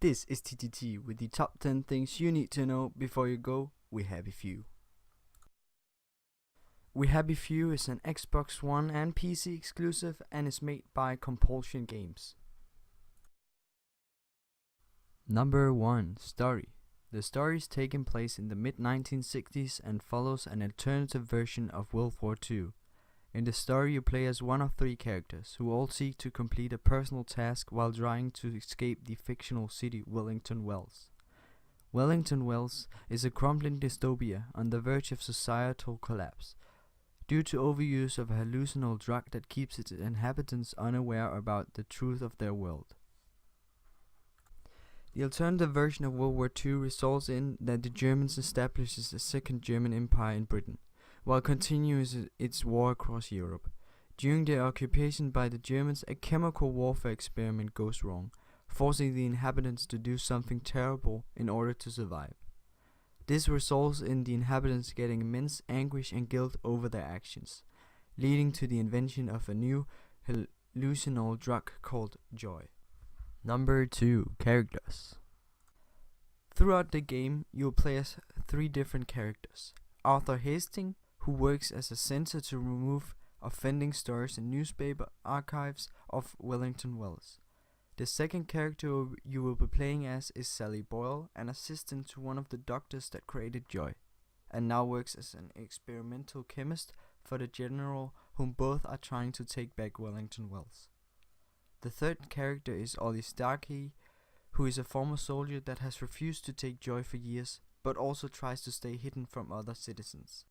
This is TTT with the top 10 things you need to know before you go. We Happy Few. We Happy Few is an Xbox One and PC exclusive and is made by Compulsion Games. Number 1. Story. The story is taking place in the mid-1960s and follows an alternative version of World War II. In the story, you play as one of 3 characters, who all seek to complete a personal task while trying to escape the fictional city Wellington Wells. Wellington Wells is a crumbling dystopia on the verge of societal collapse, due to overuse of a hallucinal drug that keeps its inhabitants unaware about the truth of their world. The alternative version of World War II results in that the Germans establishes a second German Empire in Britain, while continuing its war across Europe. During their occupation by the Germans, a chemical warfare experiment goes wrong, forcing the inhabitants to do something terrible in order to survive. This results in the inhabitants getting immense anguish and guilt over their actions, leading to the invention of a new hallucinal drug called joy. Number 2. Characters. Throughout the game, you'll play as 3 different characters. Arthur Hastings, who works as a censor to remove offending stories in newspaper archives of Wellington Wells. The second character you will be playing as is Sally Boyle, an assistant to one of the doctors that created Joy, and now works as an experimental chemist for the general whom both are trying to take back Wellington Wells. The third character is Ollie Starkey, who is a former soldier that has refused to take Joy for years, but also tries to stay hidden from other citizens.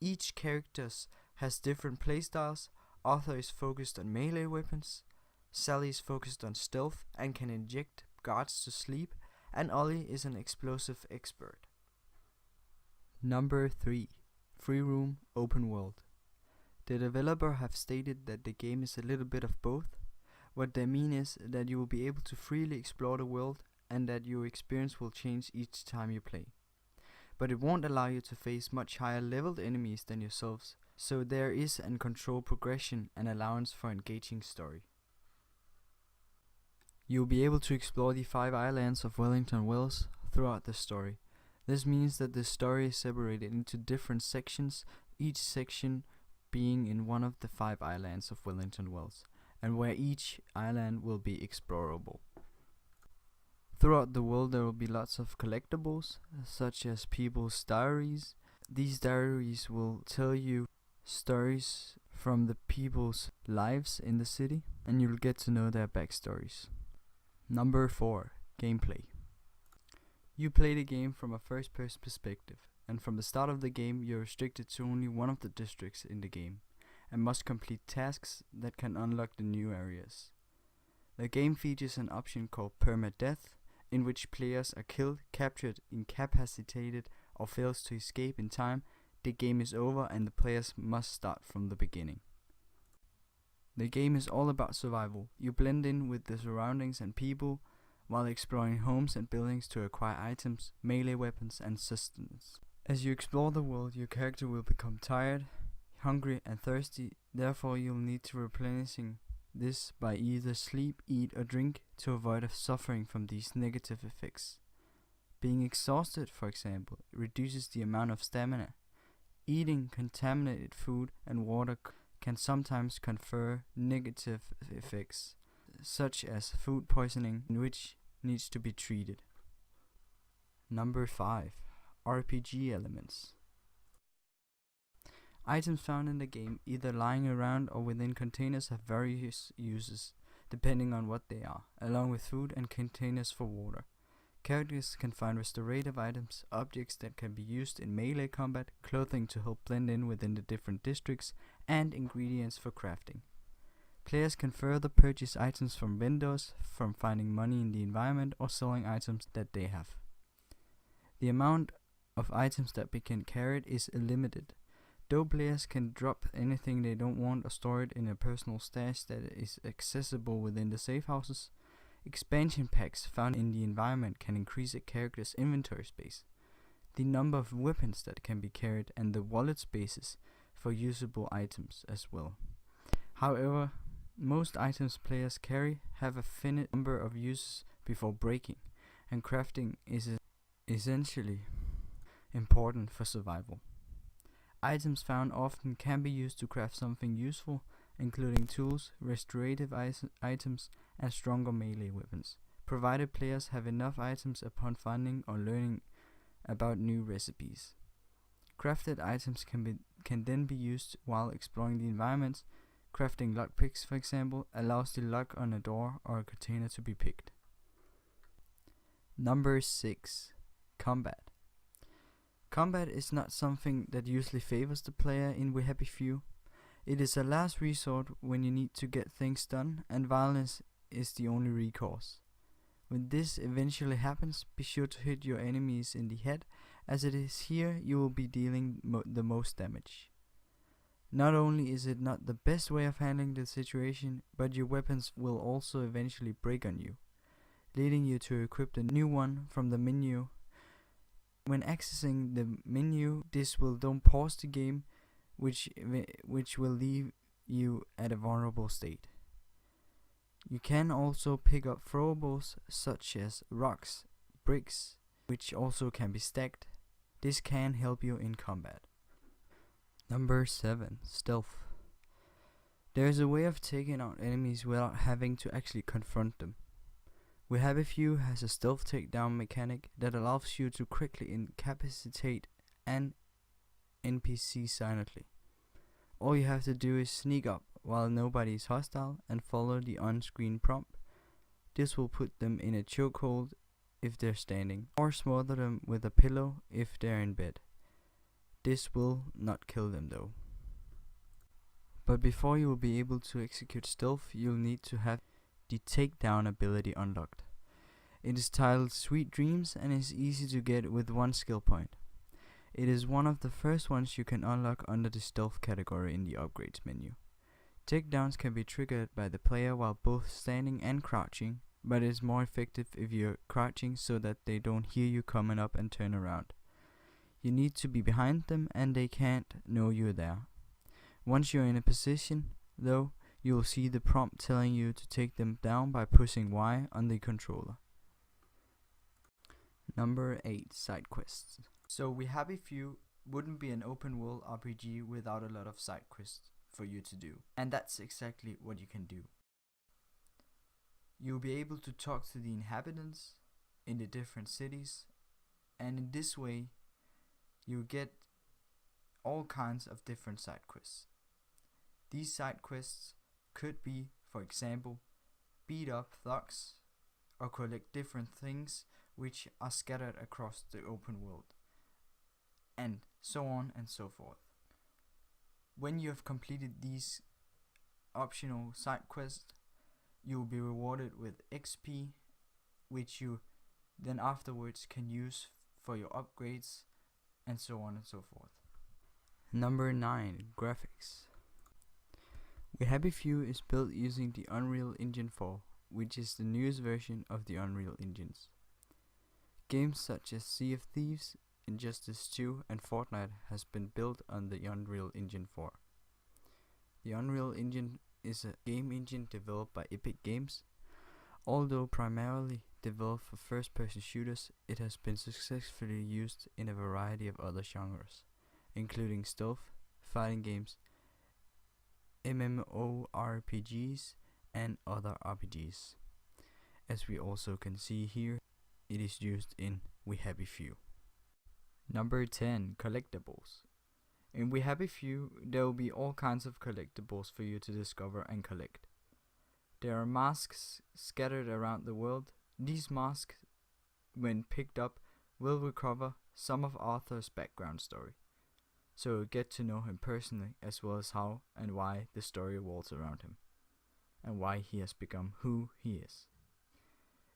Each character has different playstyles. Arthur is focused on melee weapons, Sally is focused on stealth and can inject guards to sleep, and Ollie is an explosive expert. Number 3. Free roam open world. The developer have stated that the game is a little bit of both. What they mean is that you will be able to freely explore the world and that your experience will change each time you play. But it won't allow you to face much higher leveled enemies than yourselves, so there is an controlled progression and allowance for engaging story. You'll be able to explore the 5 islands of Wellington Wells throughout the story. This means that the story is separated into different sections, each section being in one of the 5 islands of Wellington Wells, and where each island will be explorable. Throughout the world there will be lots of collectibles, such as people's diaries. These diaries will tell you stories from the people's lives in the city, and you'll get to know their backstories. Number 4. Gameplay. You play the game from a first-person perspective, and from the start of the game you're restricted to only one of the districts in the game, and must complete tasks that can unlock the new areas. The game features an option called permadeath, in which players are killed, captured, incapacitated, or fails to escape in time. The game is over and the players must start from the beginning. The game is all about survival. You blend in with the surroundings and people while exploring homes and buildings to acquire items, melee weapons, and sustenance. As you explore the world, your character will become tired, hungry, and thirsty. Therefore, you'll need to replenishing this by either sleep, eat, or drink to avoid suffering from these negative effects. Being exhausted, for example, reduces the amount of stamina. Eating contaminated food and water can sometimes confer negative effects, such as food poisoning, which needs to be treated. Number 5. RPG elements. Items found in the game, either lying around or within containers, have various uses, depending on what they are, along with food and containers for water. Characters can find restorative items, objects that can be used in melee combat, clothing to help blend in within the different districts, and ingredients for crafting. Players can further purchase items from vendors, from finding money in the environment, or selling items that they have. The amount of items that can carried is limited. Though players can drop anything they don't want or store it in a personal stash that is accessible within the safe houses, expansion packs found in the environment can increase a character's inventory space, the number of weapons that can be carried, and the wallet spaces for usable items as well. However, most items players carry have a finite number of uses before breaking, and crafting is essentially important for survival. Items found often can be used to craft something useful, including tools, restorative items, and stronger melee weapons, provided players have enough items upon finding or learning about new recipes. Crafted items can then be used while exploring the environment. Crafting lockpicks, for example, allows the lock on a door or a container to be picked. Number 6. Combat. Combat is not something that usually favors the player in We Happy Few. It is a last resort when you need to get things done, and violence is the only recourse. When this eventually happens, be sure to hit your enemies in the head, as it is here you will be dealing the most damage. Not only is it not the best way of handling the situation, but your weapons will also eventually break on you, leading you to equip a new one from the menu. When accessing the menu, this will don't pause the game, which will leave you at a vulnerable state. You can also pick up throwables such as rocks, bricks, which also can be stacked. This can help you in combat. Number 7. Stealth. There is a way of taking out enemies without having to actually confront them. We Happy Few has a stealth takedown mechanic that allows you to quickly incapacitate an NPC silently. All you have to do is sneak up while nobody is hostile and follow the on-screen prompt. This will put them in a chokehold if they're standing, or smother them with a pillow if they're in bed. This will not kill them though. But before you will be able to execute stealth, you'll need to have the takedown ability unlocked. It is titled Sweet Dreams and is easy to get with one skill point. It is one of the first ones you can unlock under the stealth category in the upgrades menu. Takedowns can be triggered by the player while both standing and crouching, but it is more effective if you're crouching so that they don't hear you coming up and turn around. You need to be behind them and they can't know you're there. Once you're in a position, though, you will see the prompt telling you to take them down by pushing Y on the controller. Number 8. Side quests. So We Happy Few wouldn't be an open world RPG without a lot of side quests for you to do, and that's exactly what you can do. You'll be able to talk to the inhabitants in the different cities, and in this way you get all kinds of different side quests. These side quests could be, for example, beat up thugs or collect different things which are scattered across the open world, and so on and so forth. When you have completed these optional side quests, you will be rewarded with XP, which you then afterwards can use for your upgrades, and so on and so forth. Number 9. Graphics. We Happy Few is built using the Unreal Engine 4, which is the newest version of the Unreal Engines. Games such as Sea of Thieves, Injustice 2 and Fortnite has been built on the Unreal Engine 4. The Unreal Engine is a game engine developed by Epic Games. Although primarily developed for first-person shooters, it has been successfully used in a variety of other genres, including stealth, fighting games, MMORPGs, and other RPGs. As we also can see here, it is used in We Happy Few. Number 10. Collectibles. In We Happy Few, there will be all kinds of collectibles for you to discover and collect. There are masks scattered around the world. These masks, when picked up, will recover some of Arthur's background story, so you'll get to know him personally, as well as how and why the story revolves around him, and why he has become who he is.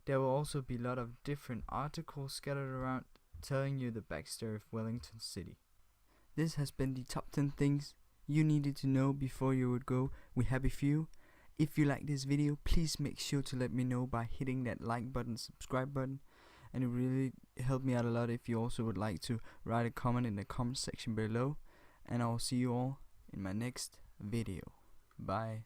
There will also be a lot of different articles scattered around, telling you the backstory of Wellington City. This has been the top 10 things you needed to know before you would go We Happy Few. If you like this video, please make sure to let me know by hitting that like button, subscribe button, and it really helped me out a lot if you also would like to write a comment in the comment section below, and I'll see you all in my next video. Bye.